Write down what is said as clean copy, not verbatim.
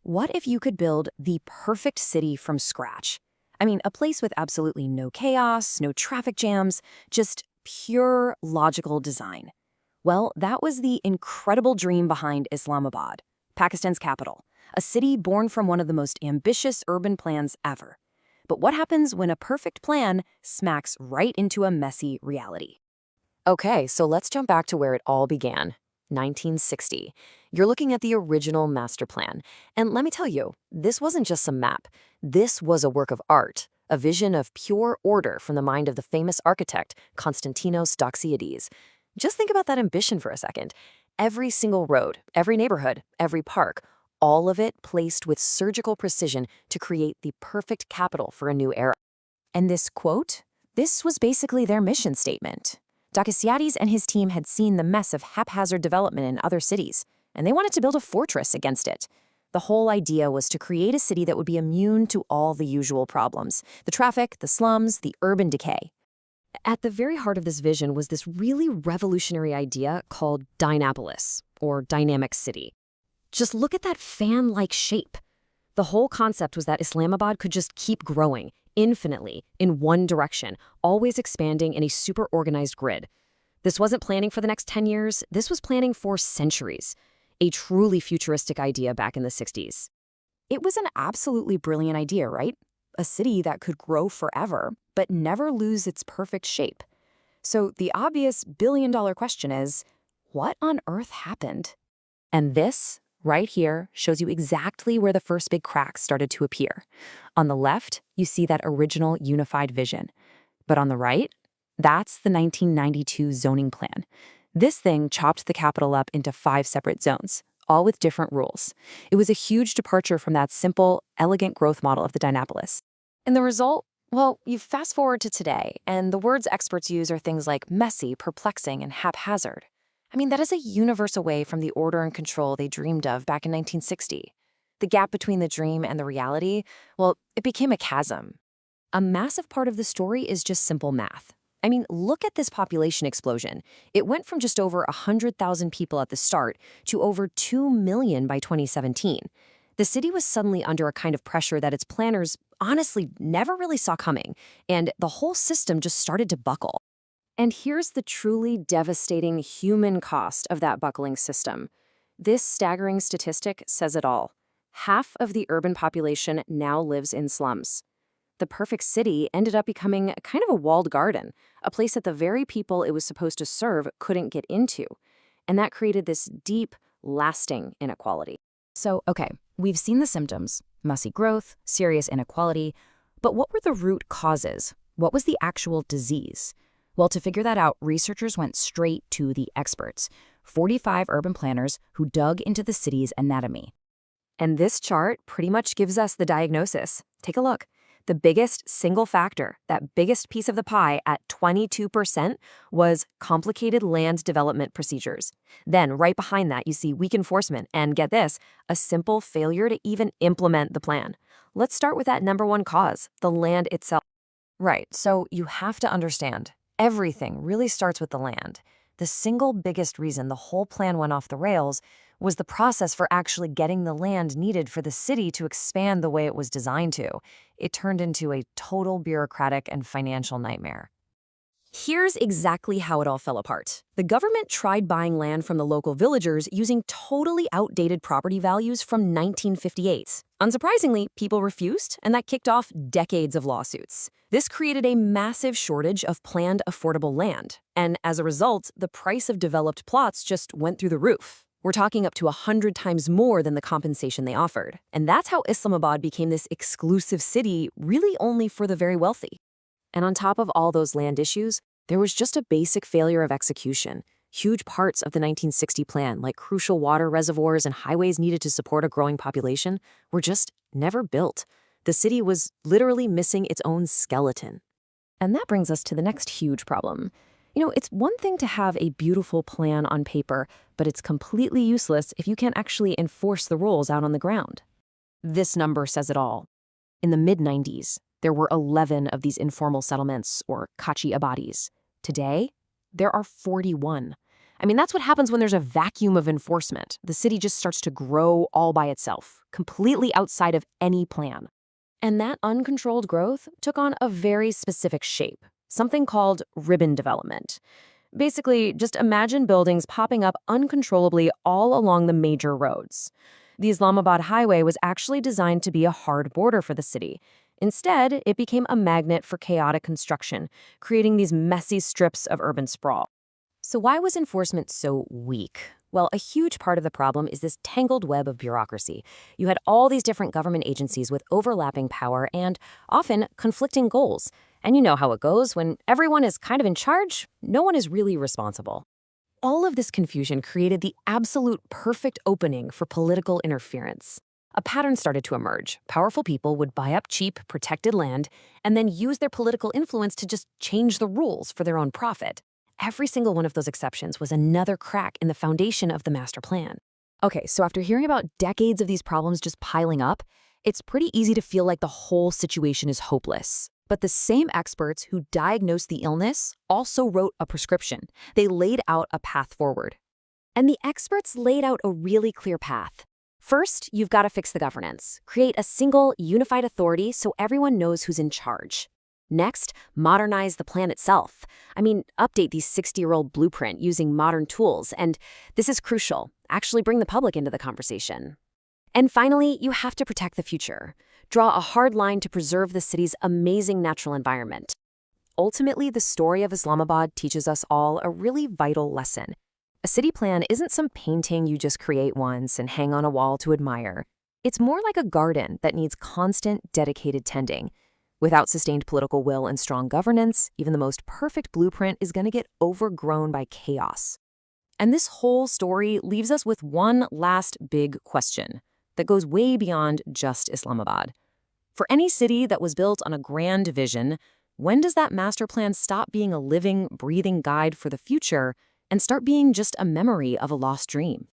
What if you could build the perfect city from scratch? I mean, a place with absolutely no chaos, no traffic jams, just pure logical design. Well, that was the incredible dream behind Islamabad, Pakistan's capital, a city born from one of the most ambitious urban plans ever. But what happens when a perfect plan smacks right into a messy reality? Okay, so let's jump back to where it all began, 1960. You're looking at the original master plan. And let me tell you, this wasn't just some map. This was a work of art, a vision of pure order from the mind of the famous architect Konstantinos Doxiadis. Just think about that ambition for a second. Every single road, every neighborhood, every park, all of it placed with surgical precision to create the perfect capital for a new era. And this quote? This was basically their mission statement. Doxiadis and his team had seen the mess of haphazard development in other cities, and they wanted to build a fortress against it. The whole idea was to create a city that would be immune to all the usual problems: the traffic, the slums, the urban decay. At the very heart of this vision was this really revolutionary idea called Dynapolis, or dynamic city. Just look at that fan-like shape. The whole concept was that Islamabad could just keep growing infinitely in one direction, always expanding in a super organized grid. This wasn't planning for the next 10 years, this was planning for centuries. A truly futuristic idea back in the 60s. It was an absolutely brilliant idea, right? A city that could grow forever, but never lose its perfect shape. So the obvious billion-dollar question is, what on earth happened? And this, right here, shows you exactly where the first big cracks started to appear. On the left, you see that original unified vision. But on the right, that's the 1992 zoning plan. This thing chopped the capital up into 5 separate zones, all with different rules. It was a huge departure from that simple, elegant growth model of the Dynapolis. And the result? Well, you fast forward to today, and the words experts use are things like messy, perplexing, and haphazard. I mean, that is a universe away from the order and control they dreamed of back in 1960. The gap between the dream and the reality, well, it became a chasm. A massive part of the story is just simple math. I mean, look at this population explosion. It went from just over 100,000 people at the start to over 2 million by 2017. The city was suddenly under a kind of pressure that its planners honestly never really saw coming, and the whole system just started to buckle. And here's the truly devastating human cost of that buckling system. This staggering statistic says it all. Half of the urban population now lives in slums. The perfect city ended up becoming kind of a walled garden, a place that the very people it was supposed to serve couldn't get into. And that created this deep, lasting inequality. So, okay, we've seen the symptoms: messy growth, serious inequality, but what were the root causes? What was the actual disease? Well, to figure that out, researchers went straight to the experts, 45 urban planners who dug into the city's anatomy. And this chart pretty much gives us the diagnosis. Take a look. The biggest single factor, that biggest piece of the pie at 22%, was complicated land development procedures. Then, right behind that, you see weak enforcement and, get this, a simple failure to even implement the plan. Let's start with that number one cause, the land itself. Right, so you have to understand, everything really starts with the land. The single biggest reason the whole plan went off the rails was the process for actually getting the land needed for the city to expand the way it was designed to. It turned into a total bureaucratic and financial nightmare. Here's exactly how it all fell apart. The government tried buying land from the local villagers using totally outdated property values from 1958. Unsurprisingly, people refused, and that kicked off decades of lawsuits. This created a massive shortage of planned, affordable land, and as a result, the price of developed plots just went through the roof. We're talking up to 100 times more than the compensation they offered. And that's how Islamabad became this exclusive city, really only for the very wealthy. And on top of all those land issues, there was just a basic failure of execution. Huge parts of the 1960 plan, like crucial water reservoirs and highways needed to support a growing population, were just never built. The city was literally missing its own skeleton. And that brings us to the next huge problem. You know, it's one thing to have a beautiful plan on paper, but it's completely useless if you can't actually enforce the rules out on the ground. This number says it all. In the mid-90s, there were 11 of these informal settlements, or kachi abadis. Today, there are 41. I mean, that's what happens when there's a vacuum of enforcement. The city just starts to grow all by itself, completely outside of any plan. And that uncontrolled growth took on a very specific shape, something called ribbon development. Basically, just imagine buildings popping up uncontrollably all along the major roads. The Islamabad highway was actually designed to be a hard border for the city. Instead, it became a magnet for chaotic construction, creating these messy strips of urban sprawl. So why was enforcement so weak? Well, a huge part of the problem is this tangled web of bureaucracy. You had all these different government agencies with overlapping power and often conflicting goals. And you know how it goes. When everyone is kind of in charge, no one is really responsible. All of this confusion created the absolute perfect opening for political interference. A pattern started to emerge. Powerful people would buy up cheap, protected land and then use their political influence to just change the rules for their own profit. Every single one of those exceptions was another crack in the foundation of the master plan. Okay, so after hearing about decades of these problems just piling up, it's pretty easy to feel like the whole situation is hopeless. But the same experts who diagnosed the illness also wrote a prescription. They laid out a path forward. And the experts laid out a really clear path. First, you've got to fix the governance. Create a single, unified authority so everyone knows who's in charge. Next, modernize the plan itself. Update the 60-year-old blueprint using modern tools, and this is crucial, actually bring the public into the conversation. And finally, you have to protect the future. Draw a hard line to preserve the city's amazing natural environment. Ultimately, the story of Islamabad teaches us all a really vital lesson. A city plan isn't some painting you just create once and hang on a wall to admire. It's more like a garden that needs constant, dedicated tending. Without sustained political will and strong governance, even the most perfect blueprint is going to get overgrown by chaos. And this whole story leaves us with one last big question that goes way beyond just Islamabad. For any city that was built on a grand vision, when does that master plan stop being a living, breathing guide for the future and start being just a memory of a lost dream?